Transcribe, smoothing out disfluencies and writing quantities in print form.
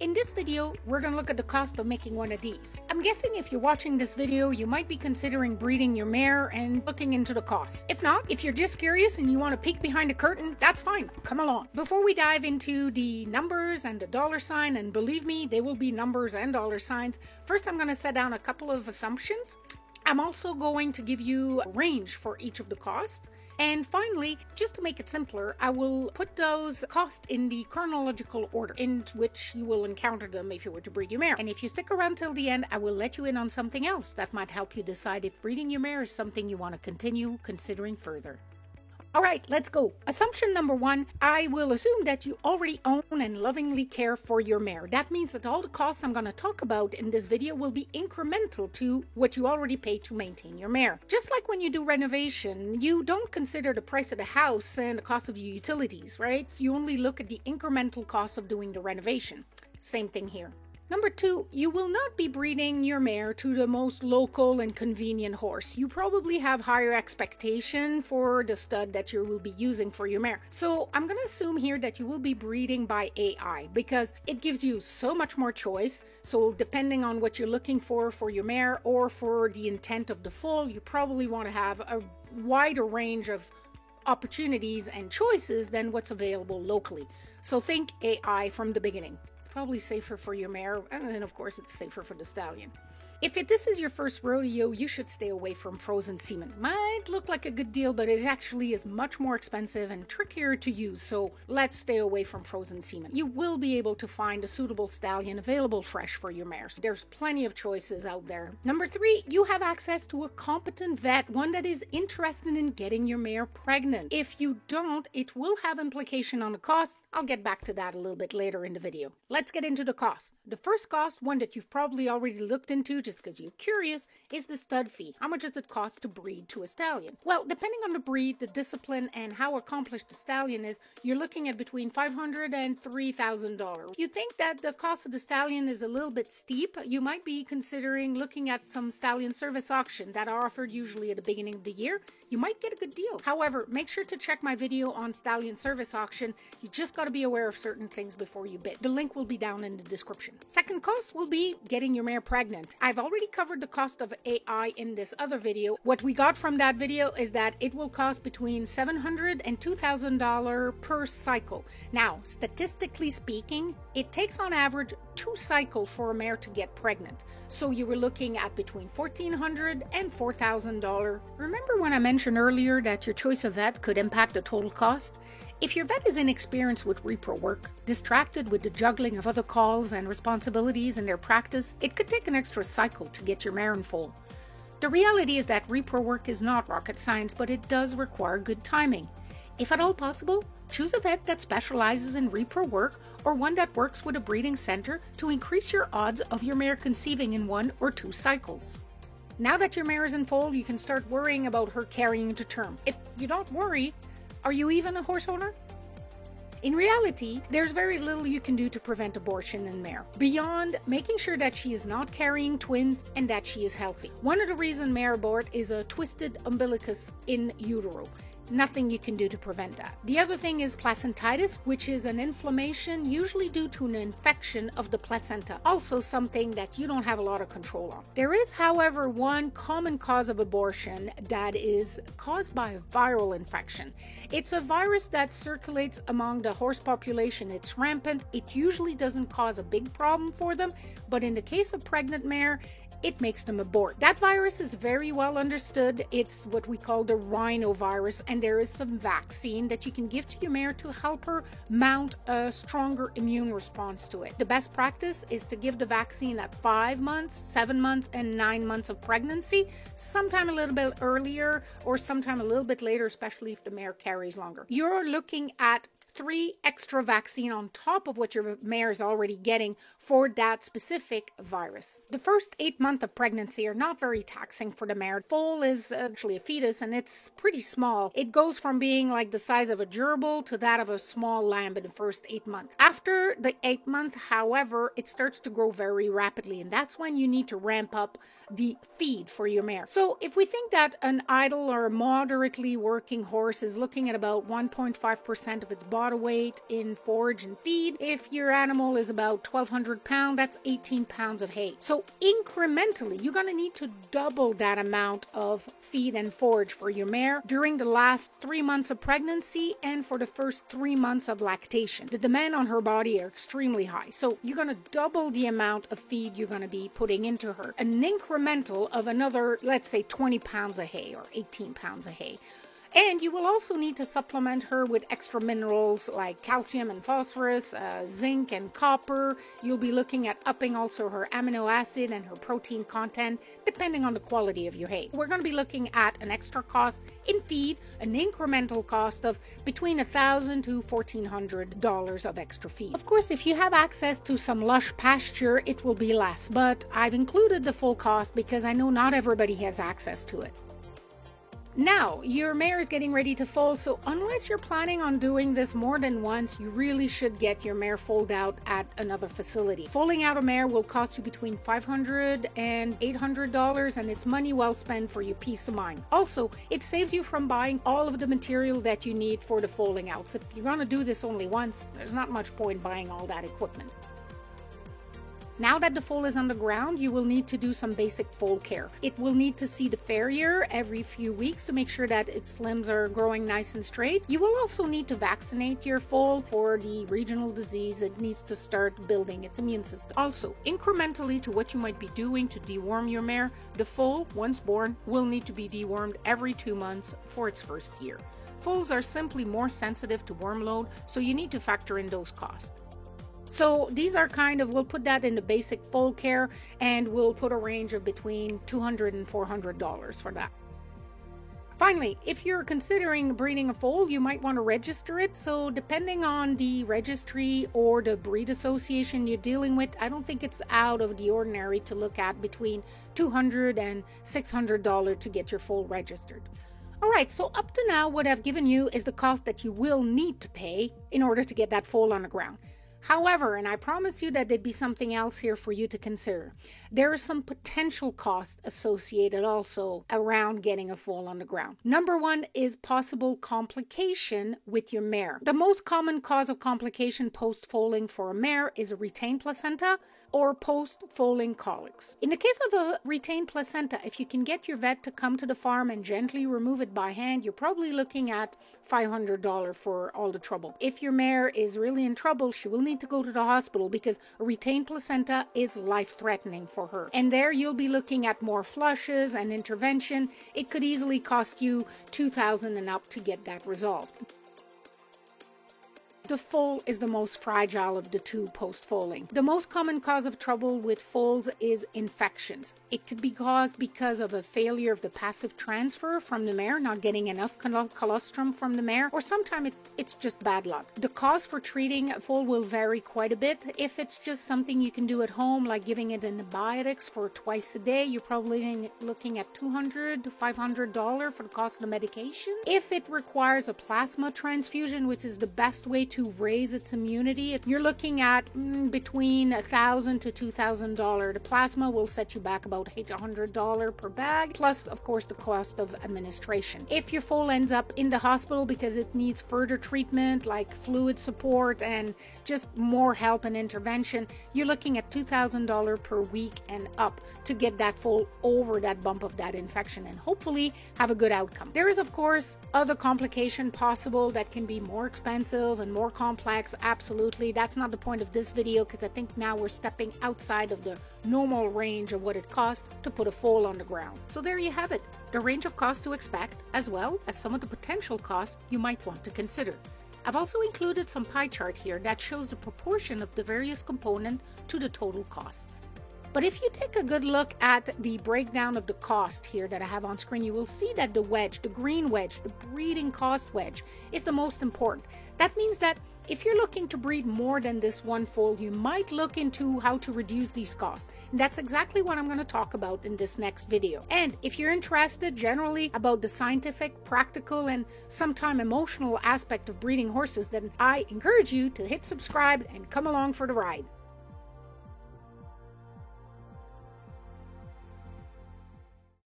In this video, we're going to look at the cost of making one of these. I'm guessing if you're watching this video, you might be considering breeding your mare and looking into the cost. If not, if you're just curious and you want to peek behind the curtain, that's fine. Come along. Before we dive into the numbers and the dollar sign, and believe me, they will be numbers and dollar signs, first I'm going to set down a couple of assumptions. I'm also going to give you a range for each of the costs. And finally, just to make it simpler, I will put those costs in the chronological order in which you will encounter them if you were to breed your mare. And if you stick around till the end, I will let you in on something else that might help you decide if breeding your mare is something you want to continue considering further. All right, let's go. Assumption number one, I will assume that you already own and lovingly care for your mare. That means that all the costs I'm going to talk about in this video will be incremental to what you already pay to maintain your mare. Just like when you do renovation, you don't consider the price of the house and the cost of your utilities, right? So you only look at the incremental cost of doing the renovation. Same thing here. Number two, you will not be breeding your mare to the most local and convenient horse. You probably have higher expectation for the stud that you will be using for your mare. So I'm going to assume here that you will be breeding by AI because it gives you so much more choice. So depending on what you're looking for your mare or for the intent of the foal, you probably want to have a wider range of opportunities and choices than what's available locally. So think AI from the beginning. Probably safer for your mare, and then of course it's safer for the stallion. If this is your first rodeo, you should stay away from frozen semen. Might look like a good deal, but it actually is much more expensive and trickier to use, so let's stay away from frozen semen. You will be able to find a suitable stallion available fresh for your mares. There's plenty of choices out there. Number three, you have access to a competent vet, one that is interested in getting your mare pregnant. If you don't, it will have implication on the cost. I'll get back to that a little bit later in the video. Let's get into the cost. The first cost, one that you've probably already looked into just because you're curious, is the stud fee. How much does it cost to breed to a stallion? Well, depending on the breed, the discipline, and how accomplished the stallion is, you're looking at between $500 and $3,000. If you think that the cost of the stallion is a little bit steep, you might be considering looking at some stallion service auction that are offered usually at the beginning of the year. You might get a good deal. However, make sure to check my video on stallion service auction. You just got to be aware of certain things before you bid. The link will be down in the description. Second cost will be getting your mare pregnant. I've already covered the cost of AI in this other video. What we got from that video is that it will cost between $700 and $2,000 per cycle. Now, statistically speaking, it takes on average 2 cycles for a mare to get pregnant. So you were looking at between $1,400 and $4,000. Remember when I mentioned earlier that your choice of vet could impact the total cost? If your vet is inexperienced with repro work, distracted with the juggling of other calls and responsibilities in their practice, it could take an extra cycle to get your mare in foal. The reality is that repro work is not rocket science, but it does require good timing. If at all possible, choose a vet that specializes in repro work or one that works with a breeding center to increase your odds of your mare conceiving in 1 or 2 cycles. Now that your mare is in foal, you can start worrying about her carrying to term. If you don't worry, are you even a horse owner? In reality, there's very little you can do to prevent abortion in mare, beyond making sure that she is not carrying twins and that she is healthy. One of the reasons mare abort is a twisted umbilicus in utero. Nothing you can do to prevent that. The other thing is placentitis, which is an inflammation usually due to an infection of the placenta, also something that you don't have a lot of control on. There is, however, one common cause of abortion that is caused by a viral infection. It's a virus that circulates among the horse population. It's rampant. It usually doesn't cause a big problem for them, but in the case of pregnant mare, it makes them abort. That virus is very well understood. It's what we call the rhinovirus, and there is some vaccine that you can give to your mare to help her mount a stronger immune response to it. The best practice is to give the vaccine at 5 months, 7 months, and 9 months of pregnancy, sometime a little bit earlier or sometime a little bit later, especially if the mare carries longer. You're looking at 3 extra vaccine on top of what your mare is already getting for that specific virus. The first 8 months of pregnancy are not very taxing for the mare. Foal is actually a fetus and it's pretty small. It goes from being like the size of a gerbil to that of a small lamb in the first 8 months. After the 8th month, however, it starts to grow very rapidly, and that's when you need to ramp up the feed for your mare. So if we think that an idle or moderately working horse is looking at about 1.5% of its body lot of weight in forage and feed. If your animal is about 1,200 pounds, that's 18 pounds of hay. So incrementally, you're going to need to double that amount of feed and forage for your mare during the last 3 months of pregnancy and for the first 3 months of lactation. The demand on her body are extremely high. So you're going to double the amount of feed you're going to be putting into her. An incremental of another, let's say 20 pounds of hay or 18 pounds of hay. And you will also need to supplement her with extra minerals like calcium and phosphorus, zinc and copper. You'll be looking at upping also her amino acid and her protein content, depending on the quality of your hay. We're going to be looking at an extra cost in feed, an incremental cost of between $1,000 to $1,400 of extra feed. Of course, if you have access to some lush pasture, it will be less, but I've included the full cost because I know not everybody has access to it. Now, your mare is getting ready to foal, so unless you're planning on doing this more than once, you really should get your mare foaled out at another facility. Foaling out a mare will cost you between $500 and $800, and it's money well spent for your peace of mind. Also, it saves you from buying all of the material that you need for the foaling out. So if you're going to do this only once, there's not much point buying all that equipment. Now that the foal is on the ground, you will need to do some basic foal care. It will need to see the farrier every few weeks to make sure that its limbs are growing nice and straight. You will also need to vaccinate your foal for the regional disease. It needs to start building its immune system. Also, incrementally to what you might be doing to deworm your mare, the foal, once born, will need to be dewormed every 2 months for its first year. Foals are simply more sensitive to worm load, so you need to factor in those costs. So these are we'll put that in the basic foal care, and we'll put a range of between $200 and $400 for that. Finally, if you're considering breeding a foal, you might want to register it. So depending on the registry or the breed association you're dealing with, I don't think it's out of the ordinary to look at between $200 and $600 to get your foal registered. Alright, so up to now, what I've given you is the cost that you will need to pay in order to get that foal on the ground. However, and I promise you that there'd be something else here for you to consider, there is some potential cost associated also around getting a foal on the ground. Number one is possible complication with your mare. The most common cause of complication post-foaling for a mare is a retained placenta or post-foaling colics. In the case of a retained placenta, if you can get your vet to come to the farm and gently remove it by hand, you're probably looking at $500 for all the trouble. If your mare is really in trouble, she will need to go to the hospital because a retained placenta is life-threatening for her. And there you'll be looking at more flushes and intervention. It could easily cost you $2,000 and up to get that resolved. The foal is the most fragile of the two post-foaling. The most common cause of trouble with foals is infections. It could be caused because of a failure of the passive transfer from the mare, not getting enough colostrum from the mare, or sometimes it's just bad luck. The cost for treating a foal will vary quite a bit. If it's just something you can do at home, like giving it antibiotics for twice a day, you're probably looking at $200 to $500 for the cost of the medication. If it requires a plasma transfusion, which is the best way to raise its immunity, you're looking at between $1,000 to $2,000. The plasma will set you back about $800 per bag, plus of course the cost of administration. If your foal ends up in the hospital because it needs further treatment like fluid support and just more help and intervention, you're looking at $2,000 per week and up to get that foal over that bump of that infection and hopefully have a good outcome. There is of course other complication possible that can be more expensive and more complex. Absolutely, that's not the point of this video, because I think now we're stepping outside of the normal range of what it costs to put a foal on the ground. So there you have it, the range of costs to expect, as well as some of the potential costs you might want to consider. I've also included some pie chart here that shows the proportion of the various components to the total costs. But if you take a good look at the breakdown of the cost here that I have on screen, you will see that the wedge, the green wedge, the breeding cost wedge, is the most important. That means that if you're looking to breed more than this one foal, you might look into how to reduce these costs. And that's exactly what I'm going to talk about in this next video. And if you're interested generally about the scientific, practical, and sometimes emotional aspect of breeding horses, then I encourage you to hit subscribe and come along for the ride.